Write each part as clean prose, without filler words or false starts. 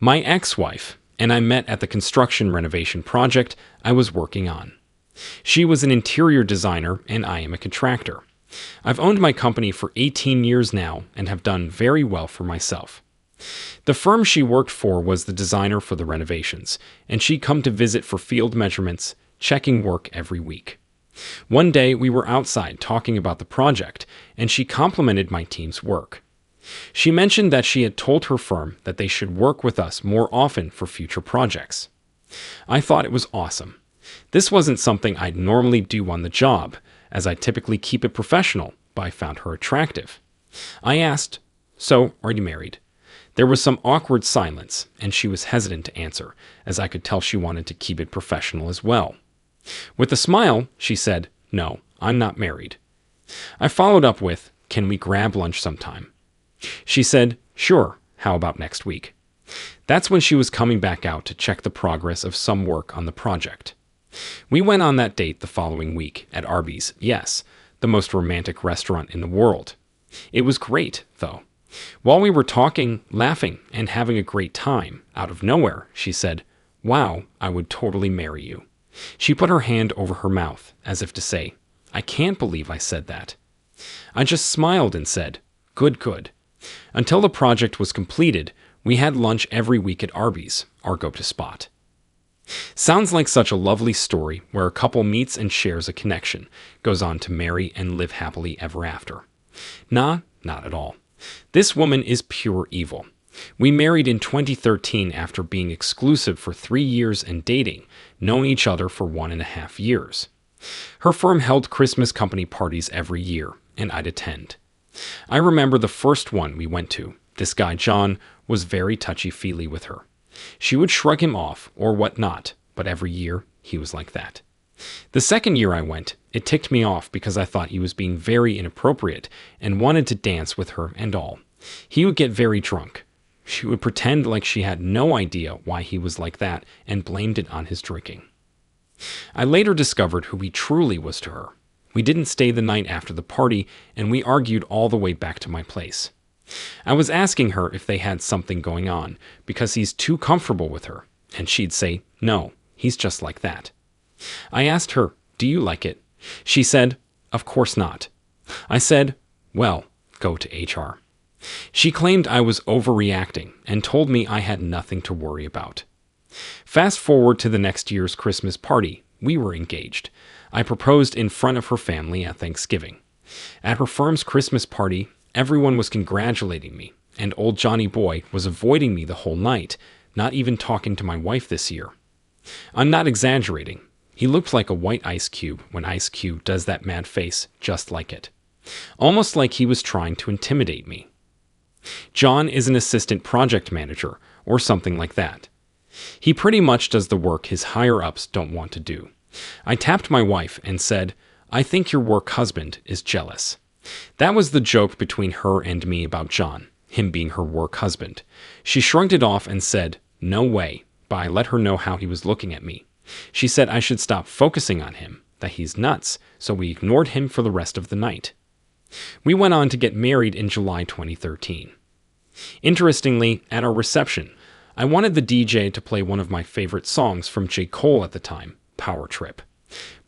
My ex-wife and I met at the construction renovation project I was working on. She was an interior designer and I am a contractor. I've owned my company for 18 years now and have done very well for myself. The firm she worked for was the designer for the renovations, and she'd come to visit for field measurements, checking work every week. One day we were outside talking about the project, and she complimented my team's work. She mentioned that she had told her firm that they should work with us more often for future projects. I thought it was awesome. This wasn't something I'd normally do on the job, as I typically keep it professional, but I found her attractive. I asked, "So, are you married?" There was some awkward silence, and she was hesitant to answer, as I could tell she wanted to keep it professional as well. With a smile, she said, "No, I'm not married." I followed up with, "Can we grab lunch sometime?" She said, "Sure, how about next week?" That's when she was coming back out to check the progress of some work on the project. We went on that date the following week at Arby's, yes, the most romantic restaurant in the world. It was great, though. While we were talking, laughing, and having a great time, out of nowhere, she said, "Wow, I would totally marry you." She put her hand over her mouth, as if to say, "I can't believe I said that." I just smiled and said, "Good, good." Until the project was completed, we had lunch every week at Arby's, our go-to spot. Sounds like such a lovely story where a couple meets and shares a connection, goes on to marry and live happily ever after. Nah, not at all. This woman is pure evil. We married in 2013 after being exclusive for 3 years and dating, knowing each other for 1.5 years. Her firm held Christmas company parties every year, and I'd attend. I remember the first one we went to. This guy, John, was very touchy-feely with her. She would shrug him off or whatnot, but every year he was like that. The second year I went, it ticked me off because I thought he was being very inappropriate and wanted to dance with her and all. He would get very drunk. She would pretend like she had no idea why he was like that and blamed it on his drinking. I later discovered who he truly was to her. We didn't stay the night after the party, and we argued all the way back to my place. I was asking her if they had something going on, because he's too comfortable with her, and she'd say, "No, he's just like that." I asked her, "Do you like it?" She said, "Of course not." I said, "Well, go to HR." She claimed I was overreacting and told me I had nothing to worry about. Fast forward to the next year's Christmas party, we were engaged. I proposed in front of her family at Thanksgiving. At her firm's Christmas party, everyone was congratulating me, and old Johnny Boy was avoiding me the whole night, not even talking to my wife this year. I'm not exaggerating. He looked like a white ice cube when Ice Cube does that mad face just like it. Almost like he was trying to intimidate me. John is an assistant project manager, or something like that. He pretty much does the work his higher-ups don't want to do. I tapped my wife and said, "I think your work husband is jealous." That was the joke between her and me about John, him being her work husband. She shrugged it off and said, "No way," but I let her know how he was looking at me. She said I should stop focusing on him, that he's nuts, so we ignored him for the rest of the night. We went on to get married in July 2013. Interestingly, at our reception, I wanted the DJ to play one of my favorite songs from J. Cole at the time, Power Trip.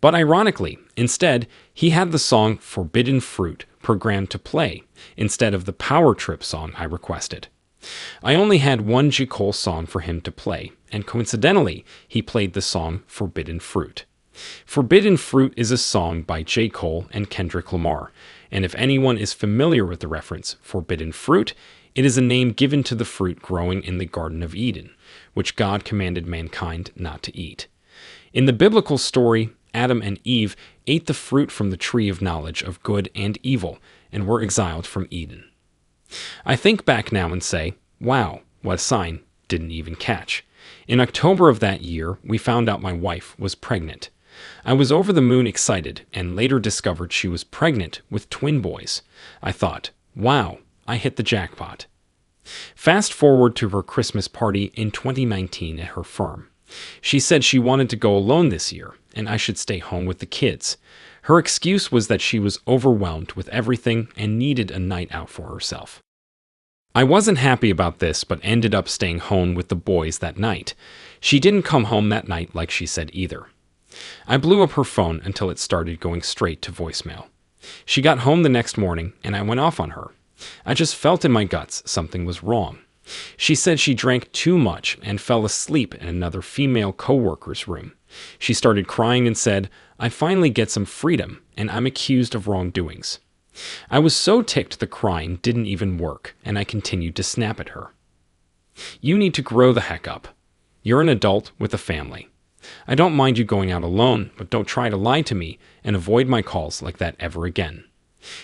But ironically, instead, he had the song Forbidden Fruit programmed to play, instead of the Power Trip song I requested. I only had one J. Cole song for him to play, and coincidentally, he played the song Forbidden Fruit. Forbidden Fruit is a song by J. Cole and Kendrick Lamar, and if anyone is familiar with the reference Forbidden Fruit, it is a name given to the fruit growing in the Garden of Eden, which God commanded mankind not to eat. In the biblical story, Adam and Eve ate the fruit from the tree of knowledge of good and evil and were exiled from Eden. I think back now and say, wow, what a sign, didn't even catch. In October of that year, we found out my wife was pregnant. I was over the moon excited and later discovered she was pregnant with twin boys. I thought, wow, I hit the jackpot. Fast forward to her Christmas party in 2019 at her firm. She said she wanted to go alone this year, and I should stay home with the kids. Her excuse was that she was overwhelmed with everything and needed a night out for herself. I wasn't happy about this, but ended up staying home with the boys that night. She didn't come home that night like she said either. I blew up her phone until it started going straight to voicemail. She got home the next morning, and I went off on her. I just felt in my guts something was wrong. She said she drank too much and fell asleep in another female co-worker's room. She started crying and said, "I finally get some freedom, and I'm accused of wrongdoings." I was so ticked the crying didn't even work, and I continued to snap at her. You need to grow the heck up. You're an adult with a family. I don't mind you going out alone, but don't try to lie to me and avoid my calls like that ever again.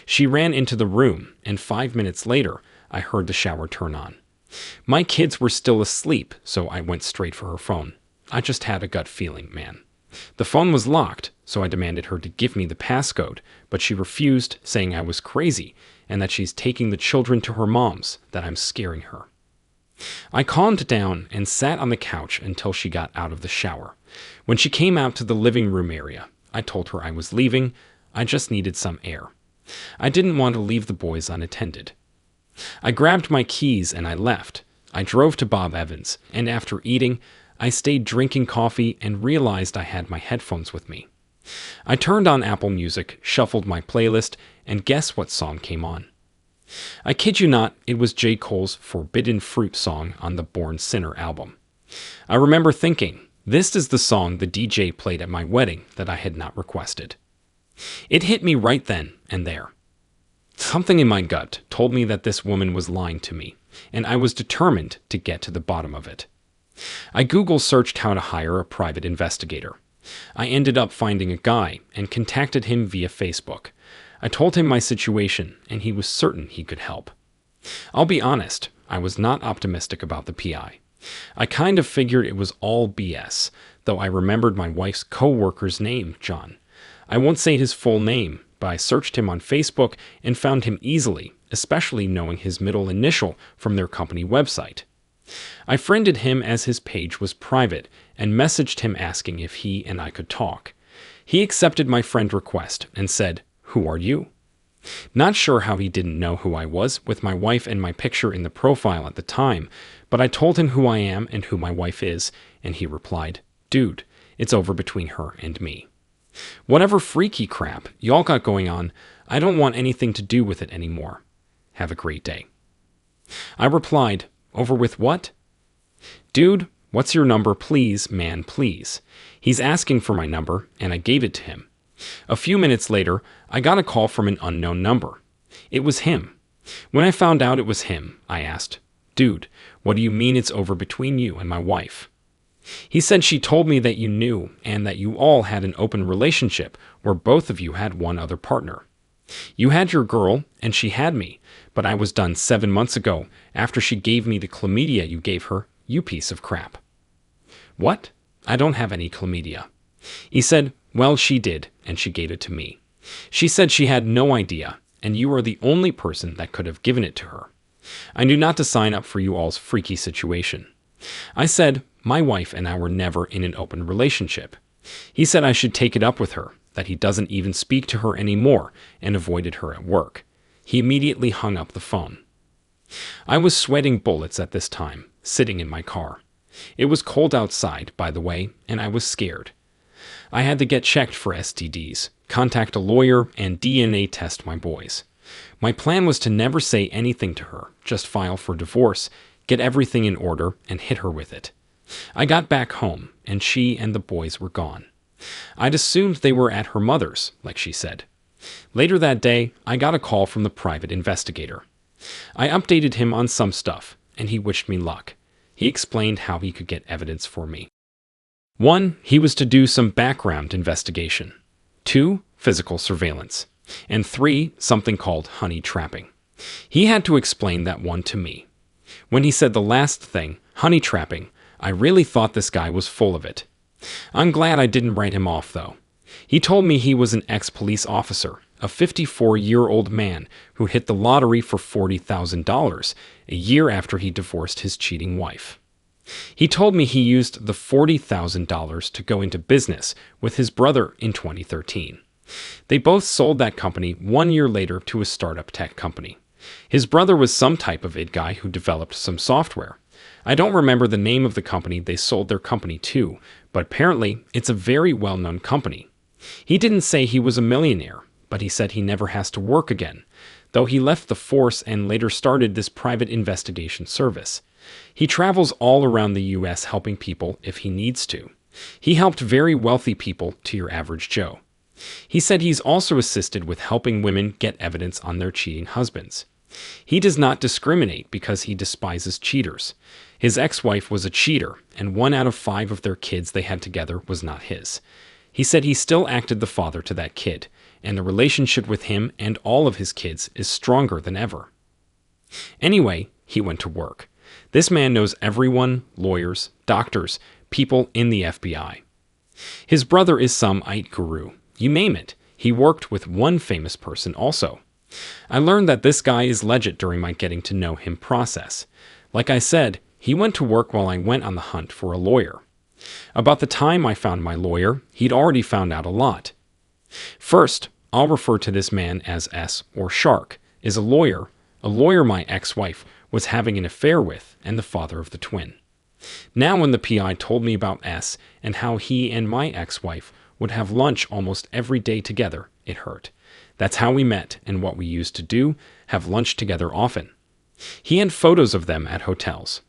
She ran into the room, and 5 minutes later, I heard the shower turn on. My kids were still asleep, so I went straight for her phone. I just had a gut feeling, man. The phone was locked, so I demanded her to give me the passcode, but she refused, saying I was crazy and that she's taking the children to her mom's, that I'm scaring her. I calmed down and sat on the couch until she got out of the shower. When she came out to the living room area, I told her I was leaving. I just needed some air. I didn't want to leave the boys unattended. I grabbed my keys and I left. I drove to Bob Evans, and after eating, I stayed drinking coffee and realized I had my headphones with me. I turned on Apple Music, shuffled my playlist, and guess what song came on? I kid you not, it was J. Cole's Forbidden Fruit song on the Born Sinner album. I remember thinking, this is the song the DJ played at my wedding that I had not requested. It hit me right then and there. Something in my gut told me that this woman was lying to me, and I was determined to get to the bottom of it. I Google searched how to hire a private investigator. I ended up finding a guy and contacted him via Facebook. I told him my situation, and he was certain he could help. I'll be honest, I was not optimistic about the PI. I kind of figured it was all BS, though I remembered my wife's co-worker's name, John. I won't say his full name, but I searched him on Facebook and found him easily, especially knowing his middle initial from their company website. I friended him as his page was private and messaged him asking if he and I could talk. He accepted my friend request and said, "Who are you?" Not sure how he didn't know who I was with my wife and my picture in the profile at the time, but I told him who I am and who my wife is, and he replied, "Dude, it's over between her and me. Whatever freaky crap y'all got going on, I don't want anything to do with it anymore. Have a great day." I replied, "Over with what?" "Dude, what's your number, please, man, please." He's asking for my number, and I gave it to him. A few minutes later, I got a call from an unknown number. It was him. When I found out it was him, I asked, "Dude, what do you mean it's over between you and my wife?" He said she told me that you knew and that you all had an open relationship where both of you had one other partner. You had your girl, and she had me, but I was done 7 months ago after she gave me the chlamydia you gave her, you piece of crap. What? I don't have any chlamydia. He said, well, she did, and she gave it to me. She said she had no idea, and you are the only person that could have given it to her. I knew not to sign up for you all's freaky situation. I said, my wife and I were never in an open relationship. He said I should take it up with her, that he doesn't even speak to her anymore and avoided her at work. He immediately hung up the phone. I was sweating bullets at this time, sitting in my car. It was cold outside, by the way, and I was scared. I had to get checked for STDs, contact a lawyer, and DNA test my boys. My plan was to never say anything to her, just file for divorce, get everything in order, and hit her with it. I got back home, and she and the boys were gone. I'd assumed they were at her mother's, like she said. Later that day, I got a call from the private investigator. I updated him on some stuff, and he wished me luck. He explained how he could get evidence for me. 1. He was to do some background investigation. 2. Physical surveillance. And 3. Something called honey trapping. He had to explain that one to me. When he said the last thing, honey trapping, I really thought this guy was full of it. I'm glad I didn't write him off, though. He told me he was an ex-police officer, a 54-year-old man who hit the lottery for $40,000 a year after he divorced his cheating wife. He told me he used the $40,000 to go into business with his brother in 2013. They both sold that company 1 year later to a startup tech company. His brother was some type of id guy who developed some software. I don't remember the name of the company they sold their company to, but apparently it's a very well-known company. He didn't say he was a millionaire, but he said he never has to work again, though he left the force and later started this private investigation service. He travels all around the US helping people if he needs to. He helped very wealthy people to your average Joe. He said he's also assisted with helping women get evidence on their cheating husbands. He does not discriminate because he despises cheaters. His ex-wife was a cheater, and 1 out of 5 of their kids they had together was not his. He said he still acted the father to that kid, and the relationship with him and all of his kids is stronger than ever. Anyway, he went to work. This man knows everyone, lawyers, doctors, people in the FBI. His brother is some IT guru. You name it. He worked with one famous person also. I learned that this guy is legit during my getting to know him process. Like I said, he went to work while I went on the hunt for a lawyer. About the time I found my lawyer, he'd already found out a lot. First, I'll refer to this man as S or Shark, is a lawyer my ex-wife was having an affair with and the father of the twin. Now when the PI told me about S and how he and my ex-wife would have lunch almost every day together, it hurt. That's how we met and what we used to do, have lunch together often. He had photos of them at hotels.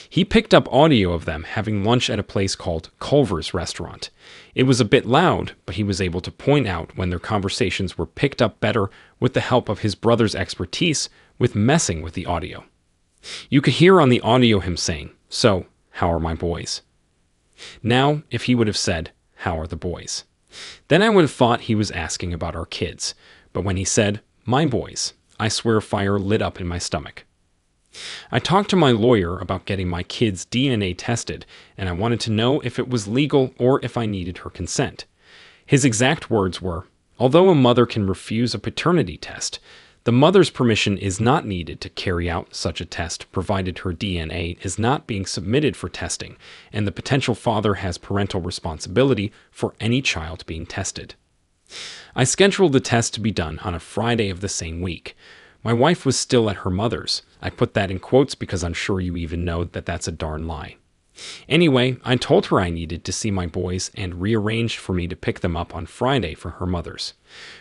He picked up audio of them having lunch at a place called Culver's Restaurant. It was a bit loud, but he was able to point out when their conversations were picked up better with the help of his brother's expertise with messing with the audio. You could hear on the audio him saying, "So, how are my boys?" Now, if he would have said, "How are the boys?" then I would have thought he was asking about our kids. But when he said, "My boys," I swear a fire lit up in my stomach. I talked to my lawyer about getting my kids' DNA tested, and I wanted to know if it was legal or if I needed her consent. His exact words were, "Although a mother can refuse a paternity test, the mother's permission is not needed to carry out such a test provided her DNA is not being submitted for testing, and the potential father has parental responsibility for any child being tested." I scheduled the test to be done on a Friday of the same week. My wife was still at her mother's. I put that in quotes because I'm sure you even know that that's a darn lie. Anyway, I told her I needed to see my boys and rearranged for me to pick them up on Friday for her mother's.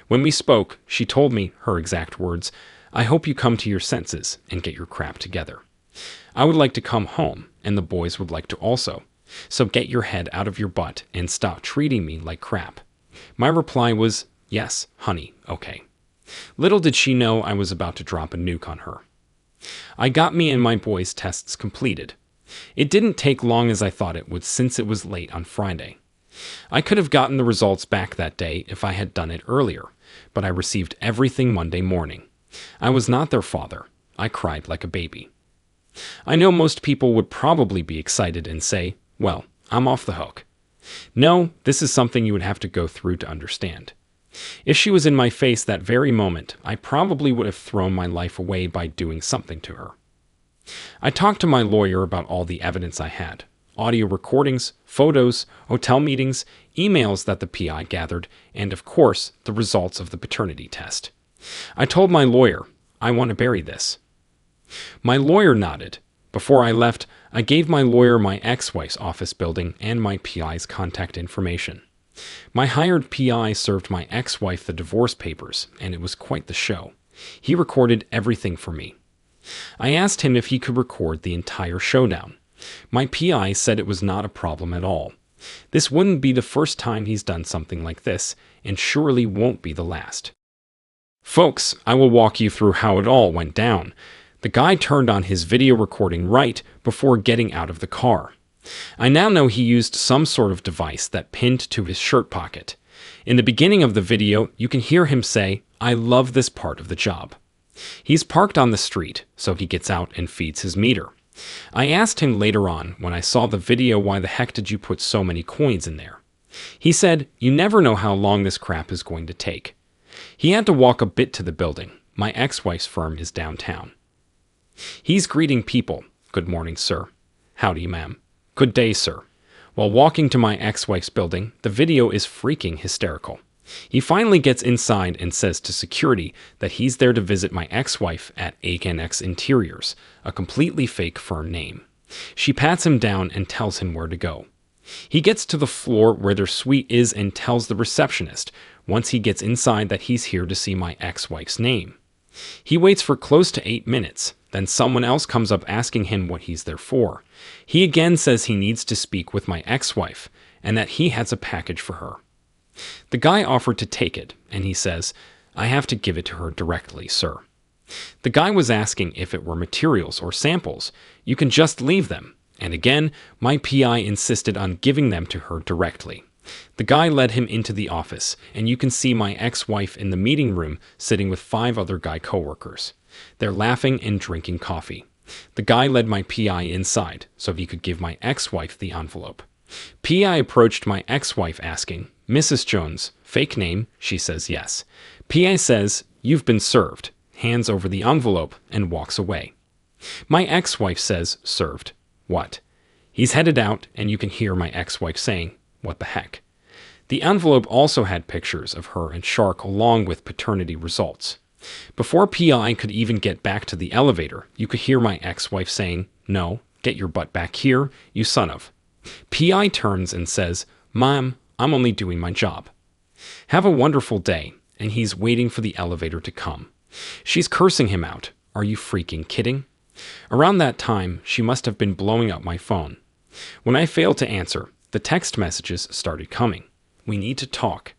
When we spoke, she told me, her exact words, "I hope you come to your senses and get your crap together. I would like to come home, and the boys would like to also. So get your head out of your butt and stop treating me like crap." My reply was, "Yes, honey, okay." Little did she know I was about to drop a nuke on her. I got me and my boys' tests completed. It didn't take long as I thought it would since it was late on Friday. I could have gotten the results back that day if I had done it earlier, but I received everything Monday morning. I was not their father. I cried like a baby. I know most people would probably be excited and say, "Well, I'm off the hook." No, this is something you would have to go through to understand. If she was in my face that very moment, I probably would have thrown my life away by doing something to her. I talked to my lawyer about all the evidence I had. Audio recordings, photos, hotel meetings, emails that the PI gathered, and of course, the results of the paternity test. I told my lawyer, "I want to bury this." My lawyer nodded. Before I left, I gave my lawyer my ex-wife's office building and my PI's contact information. My hired PI served my ex-wife the divorce papers, and it was quite the show. He recorded everything for me. I asked him if he could record the entire showdown. My PI said it was not a problem at all. This wouldn't be the first time he's done something like this, and surely won't be the last. Folks, I will walk you through how it all went down. The guy turned on his video recording right before getting out of the car. I now know he used some sort of device that pinned to his shirt pocket. In the beginning of the video, you can hear him say, "I love this part of the job." He's parked on the street, so he gets out and feeds his meter. I asked him later on, when I saw the video, why the heck did you put so many coins in there? He said, "You never know how long this crap is going to take." He had to walk a bit to the building. My ex-wife's firm is downtown. He's greeting people. "Good morning, sir." "Howdy, ma'am." "Good day, sir." While walking to my ex-wife's building, the video is freaking hysterical. He finally gets inside and says to security that he's there to visit my ex-wife at X Interiors, a completely fake firm name. She pats him down and tells him where to go. He gets to the floor where their suite is and tells the receptionist, once he gets inside, that he's here to see my ex-wife's name. He waits for close to 8 minutes. Then someone else comes up asking him what he's there for. He again says he needs to speak with my ex-wife and that he has a package for her. The guy offered to take it, and he says, "I have to give it to her directly, sir." The guy was asking if it were materials or samples. "You can just leave them." And again, my PI insisted on giving them to her directly. The guy led him into the office, and you can see my ex-wife in the meeting room sitting with 5 other guy coworkers. They're laughing and drinking coffee. The guy led my PI inside so he could give my ex-wife the envelope. PI approached my ex-wife asking, "Mrs. Jones, fake name?" She says yes. PI says, "You've been served," hands over the envelope, and walks away. My ex-wife says, "Served? What?" He's headed out, and you can hear my ex-wife saying, "What the heck?" The envelope also had pictures of her and Shark along with paternity results. Before PI could even get back to the elevator, you could hear my ex-wife saying, "No, get your butt back here, you son of." PI turns and says, "Mom, I'm only doing my job." Have a wonderful day, and he's waiting for the elevator to come. She's cursing him out. Are you freaking kidding? Around that time, she must have been blowing up my phone. When I failed to answer, the text messages started coming. "We need to talk.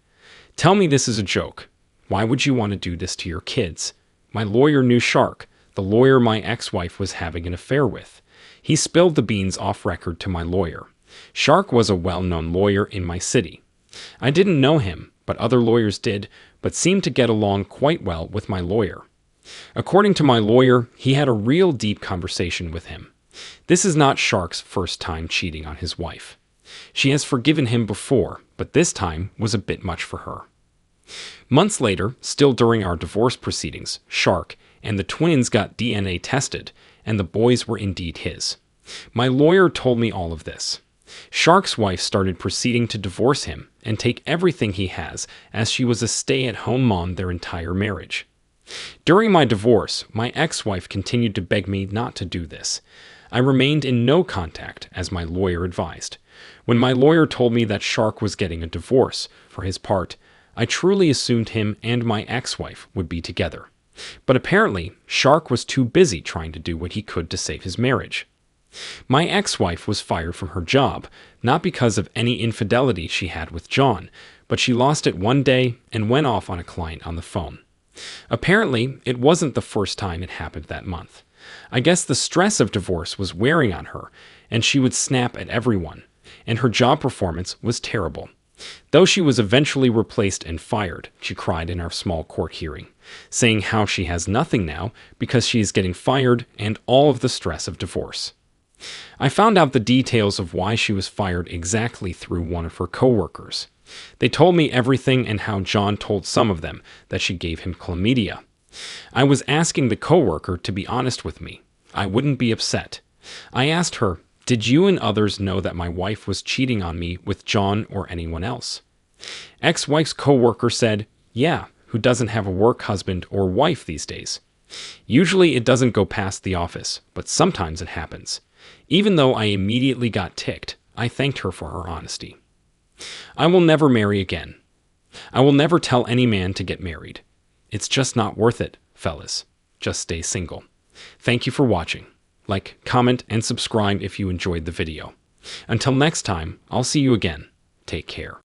Tell me this is a joke. Why would you want to do this to your kids? My lawyer knew Shark, the lawyer my ex-wife was having an affair with. He spilled the beans off record to my lawyer. Shark was a well-known lawyer in my city. I didn't know him, but other lawyers did, but seemed to get along quite well with my lawyer. According to my lawyer, he had a real deep conversation with him. This is not Shark's first time cheating on his wife. She has forgiven him before, but this time was a bit much for her." Months later, still during our divorce proceedings, Shark and the twins got DNA tested, and the boys were indeed his. My lawyer told me all of this. Shark's wife started proceeding to divorce him and take everything he has, as she was a stay-at-home mom their entire marriage. During my divorce, my ex-wife continued to beg me not to do this. I remained in no contact, as my lawyer advised. When my lawyer told me that Shark was getting a divorce, for his part, I truly assumed him and my ex-wife would be together. But apparently, Shark was too busy trying to do what he could to save his marriage. My ex-wife was fired from her job, not because of any infidelity she had with John, but she lost it one day and went off on a client on the phone. Apparently, it wasn't the first time it happened that month. I guess the stress of divorce was wearing on her, and she would snap at everyone, and her job performance was terrible. Though she was eventually replaced and fired, she cried in our small court hearing, saying how she has nothing now because she is getting fired and all of the stress of divorce. I found out the details of why she was fired exactly through one of her coworkers. They told me everything and how John told some of them that she gave him chlamydia. I was asking the coworker to be honest with me. I wouldn't be upset. I asked her, "Did you and others know that my wife was cheating on me with John or anyone else?" Ex-wife's coworker said, "Yeah, who doesn't have a work husband or wife these days? Usually it doesn't go past the office, but sometimes it happens." Even though I immediately got ticked, I thanked her for her honesty. I will never marry again. I will never tell any man to get married. It's just not worth it, fellas. Just stay single. Thank you for watching. Like, comment, and subscribe if you enjoyed the video. Until next time, I'll see you again. Take care.